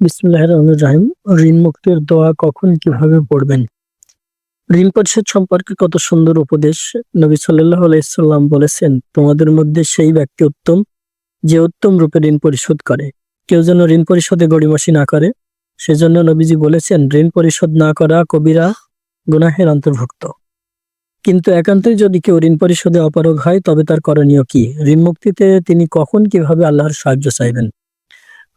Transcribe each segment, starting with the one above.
বিসমিল্লাহির রহমানির রহিম। ঋণ মুক্তির দোয়া কখন কিভাবে পড়বেন? ঋণ পরিশোধ সম্পর্কে কত সুন্দর উপদেশ। নবী সাল্লাল্লাহু আলাইহি সাল্লাম বলেছেন, তোমাদের মধ্যে সেই ব্যক্তি উত্তম যে উত্তম রূপে ঋণ পরিশোধ করে। কেউ যেন ঋণ পরিশোধে গড়িমসি না করে। সেজন্য নবীজি বলেছেন, ঋণ পরিশোধ না করা কবিরা গুনাহের অন্তর্ভুক্ত। কিন্তু একান্তই যদি কেউ ঋণ পরিশোধে অপারগ হয় তবে তার করণীয় কি? ঋণ মুক্তিতে তিনি কখন কিভাবে আল্লাহর সাহায্য চাইবেন?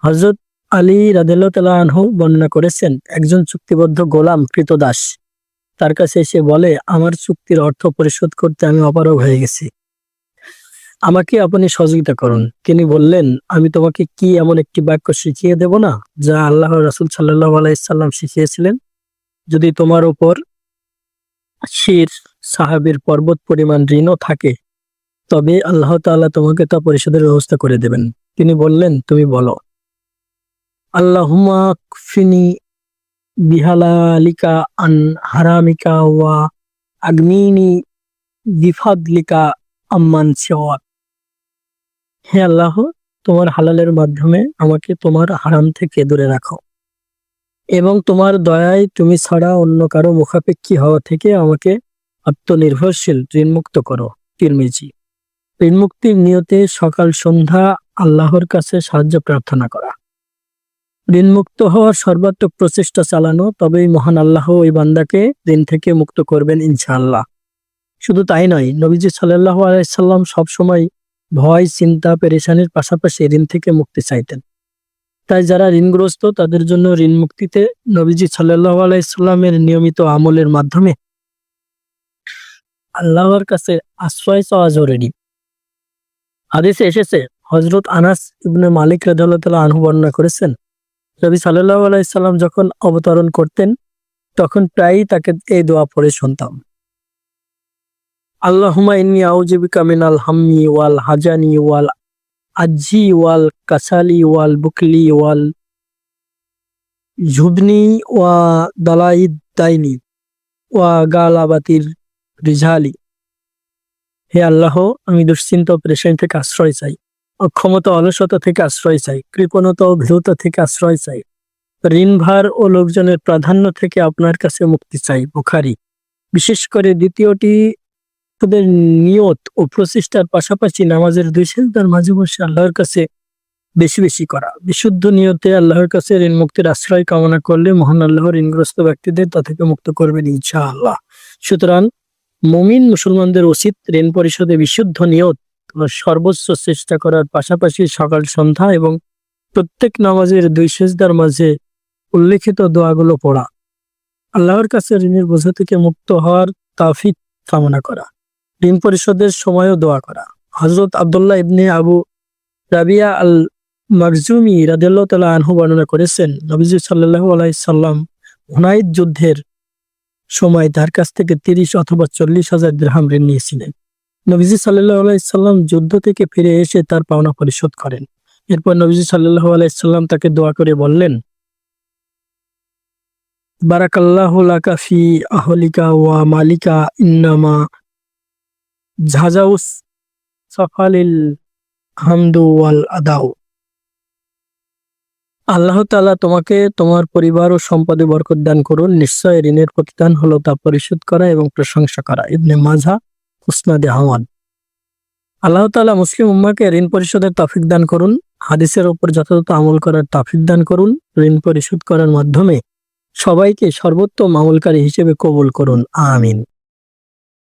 হযরত আলী রাদিয়াল্লাহু তাআলা আনহু বর্ণনা করেছেন, একজন চুক্তিবদ্ধ গোলাম কৃতদাস তার কাছে এসে বলে, আমার চুক্তির অর্থ পরিশোধ করতে আমি অপারগ হয়ে গেছি, আমাকে আপনি সহযোগিতা করুন। তিনি বললেন, আমি তোমাকে কি এমন একটি বাক্য শিখিয়ে দেব না যা আল্লাহর রাসূল সাল্লাল্লাহু আলাইহি সাল্লাম শিখিয়েছিলেন? যদি তোমার উপর শির সাহাবীর পর্বত পরিমাণ ঋণও থাকে তবে আল্লাহ তাআলা তোমাকে তা পরিশোধের ব্যবস্থা করে দেবেন। তিনি বললেন, তুমি বলো, আল্লাহুম্মা কফিনি বিহালালিকা আন হারামিকা ওয়া আগনিনি বিফাদলিকা আম্মান সিওয়াক। হে আল্লাহ, তোমার হালালের মাধ্যমে আমাকে তোমার হারাম থেকে দূরে রাখো এবং তোমার দয়ায় তুমি ছাড়া অন্য কারো মুখাপেক্ষী হওয়া থেকে আমাকে আত্মনির্ভরশীল ঋণমুক্ত করো। তিরমিজি। ঋণমুক্তির নিয়তে সকাল সন্ধ্যা আল্লাহর কাছে সাহায্য প্রার্থনা করা, ঋণমুক্ত হওয়ার সর্বাত্মক প্রচেষ্টা চালানো, তবেই মহান আল্লাহ ওই বান্দাকে ঋণ থেকে মুক্ত করবেন ইনশাআল্লাহ। শুধু তাই নয়, নবীজি সাল্লাল্লাহু আলাইহি সাল্লাম সবসময় ভয়, চিন্তা, পেরেশানির পাশাপাশি ঋণ থেকে মুক্তি চাইতেন। তাই যারা ঋণগ্রস্ত তাদের জন্য ঋণ মুক্তিতে নবীজি সাল্লাল্লাহু আলাইহি সাল্লামের নিয়মিত আমলের মাধ্যমে আল্লাহর কাছে আশ্রয় চাওয়া জরুরি। হাদিসে এসেছে, হযরত আনাস ইবনে মালিক রাদিয়াল্লাহু তাআলা আনহু বর্ণনা করেছেন, নবী সাল্লাল্লাহু আলাইহি সাল্লাম যখন অবতরণ করতেন তখন প্রায়ই তাকে এই দোয়া পড়ে শুনতাম। আল্লাহুম্মা ইন্নী আউযু বিকা মিনাল হাম্মি ওয়াল হাজানি ওয়াল আজজি ওয়াল কাসালি ওয়াল বুকলি ওয়াল জুবনি ওয়া দালাইদ দাইনি ওয়া গালাবাতির রিজালি। হে আল্লাহ, আমি দুশ্চিন্তা ও পেরেশানি থেকে আশ্রয় চাই, অক্ষমতা অলসতা থেকে আশ্রয় চাই, কৃপণতা ও ভীরুতা থেকে আশ্রয় চাই, ঋণভার ও লোকজনের প্রাধান্য থেকে আপনার কাছে মুক্তি চাই। বুখারী। বিশেষ করে দ্বিতীয়টি তাদের নিয়ত ও প্রচেষ্টার পাশাপাশি নামাজের দুই সিজদার মাঝে বসে আল্লাহর কাছে বেশি বেশি করা। বিশুদ্ধ নিয়তে আল্লাহর কাছে ঋণ মুক্তির আশ্রয় কামনা করলে মহান আল্লাহ ঋণগ্রস্ত ব্যক্তিদের তা থেকে মুক্ত করবেন ইনশাআল্লাহ। সুতরাং মুমিন মুসলমানদের উচিত ঋণ পরিশোধে বিশুদ্ধ নিয়ত ও সর্বোচ্চ চেষ্টা করার পাশাপাশি সকাল সন্ধ্যা এবং প্রত্যেক নামাজের দুই সিজদার মাঝে উল্লেখিত দোয়াগুলো পড়া, আল্লাহর কাছে ঋণের বোঝা থেকে মুক্ত হওয়ার তৌফিক কামনা করা, ঋণ পরিশোধের সময়ও দোয়া করা। হযরত আব্দুল্লাহ ইবনে আবু রাবিয়া আল মাখজুমি রাদিয়াল্লাহু তাআলা আনহু বর্ণনা করেছেন, নবীজি সাল্লাল্লাহু আলাইহি সাল্লাম হুনাইন যুদ্ধের সময় তার কাছ থেকে 30 অথবা 40,000 দিরহাম ঋণ নিয়েছিলেন। নবীজি সাল্লাল্লাহু আলাইহি সাল্লাম যুদ্ধ থেকে ফিরে এসে তার পাওনা পরিশোধ করেন। এরপর নবীজি সাল্লাল্লাহু আলাইহি সাল্লাম তাকে দোয়া করে বললেন, বারাকাল্লাহু লাকা ফি আহলিকা ওয়া মালিকা ইন্নামা ঝাজাউস সাফালিল হামদু ওয়াল আদাউ। আল্লাহ তাআলা তোমাকে তোমার পরিবার ও সম্পদে বরকত দান করুন। নিশ্চয় ঋণের প্রতিদান হলো তা পরিশোধ করা এবং প্রশংসা করা। ইবনে মাজাহ, মুসনাদে আহমদ। আল্লাহ তাআলা মুসলিম উম্মাহকে ঋণ পরিশোধের তৌফিক দান করুন, হাদিসের উপর যথাযথ আমল করার তৌফিক দান করুন, ঋণ পরিশোধ করার মাধ্যমে সবাইকে সর্বোত্তম আমলকারী হিসেবে কবুল করুন। আমিন।